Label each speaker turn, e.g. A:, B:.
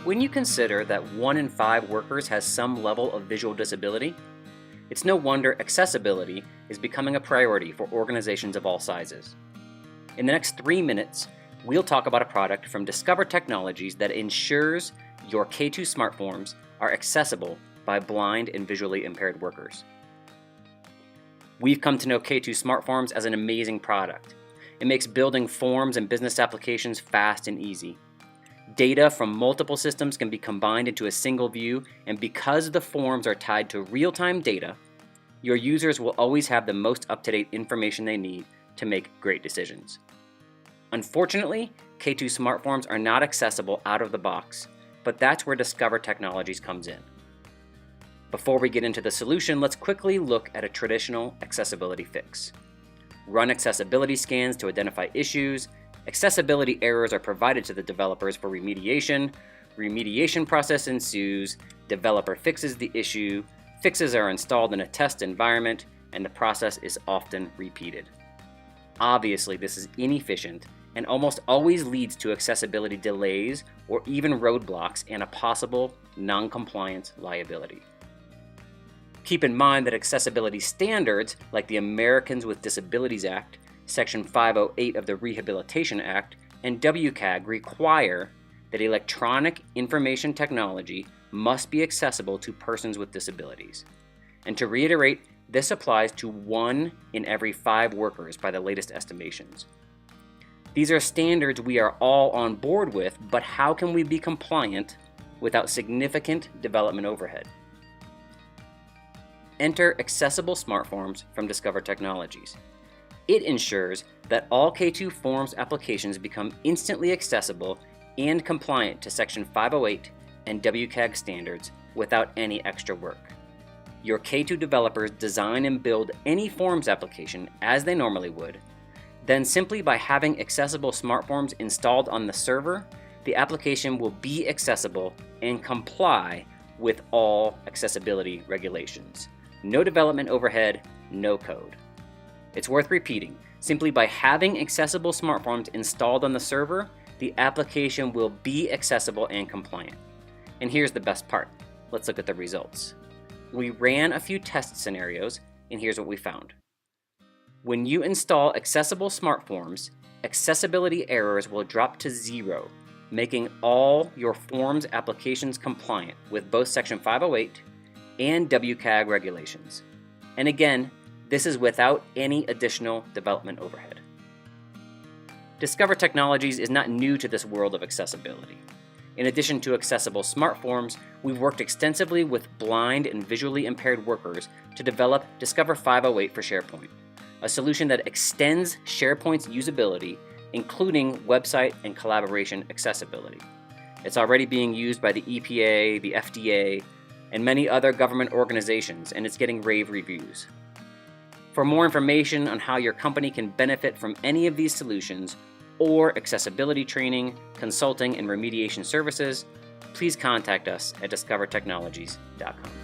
A: When you consider that 1 in 5 workers has some level of visual disability, it's no wonder accessibility is becoming a priority for organizations of all sizes. In the next 3 minutes, we'll talk about a product from Discover Technologies that ensures your K2 SmartForms are accessible by blind and visually impaired workers. We've come to know K2 SmartForms as an amazing product. It makes building forms and business applications fast and easy. Data from multiple systems can be combined into a single view, and because the forms are tied to real-time data, your users will always have the most up-to-date information they need to make great decisions. Unfortunately, K2 SmartForms are not accessible out of the box, but that's where Discover Technologies comes in. Before we get into the solution, let's quickly look at a traditional accessibility fix. Run accessibility scans to identify issues. Accessibility errors are provided to the developers for remediation. Remediation process ensues. Developer fixes the issue. Fixes are installed in a test environment, and the process is often repeated. Obviously, this is inefficient and almost always leads to accessibility delays or even roadblocks and a possible non-compliance liability. Keep in mind that accessibility standards like the Americans with Disabilities Act, Section 508 of the Rehabilitation Act, and WCAG require that electronic information technology must be accessible to persons with disabilities. And to reiterate, this applies to 1 in every 5 workers by the latest estimations. These are standards we are all on board with, but how can we be compliant without significant development overhead? Enter Accessible SmartForms from Discover Technologies. It ensures that all K2 Forms applications become instantly accessible and compliant to Section 508 and WCAG standards without any extra work. Your K2 developers design and build any Forms application as they normally would. Then simply by having accessible SmartForms installed on the server, the application will be accessible and comply with all accessibility regulations. No development overhead, no code. It's worth repeating. Simply by having accessible SmartForms installed on the server, the application will be accessible and compliant. And here's the best part. Let's look at the results. We ran a few test scenarios, and here's what we found. When you install accessible SmartForms, accessibility errors will drop to 0, making all your Forms applications compliant with both Section 508 and WCAG regulations. And again, this is without any additional development overhead. Discover Technologies is not new to this world of accessibility. In addition to accessible SmartForms, we've worked extensively with blind and visually impaired workers to develop Discover 508 for SharePoint, a solution that extends SharePoint's usability, including website and collaboration accessibility. It's already being used by the EPA, the FDA, and many other government organizations, and it's getting rave reviews. For more information on how your company can benefit from any of these solutions, or accessibility training, consulting, and remediation services, please contact us at discovertechnologies.com.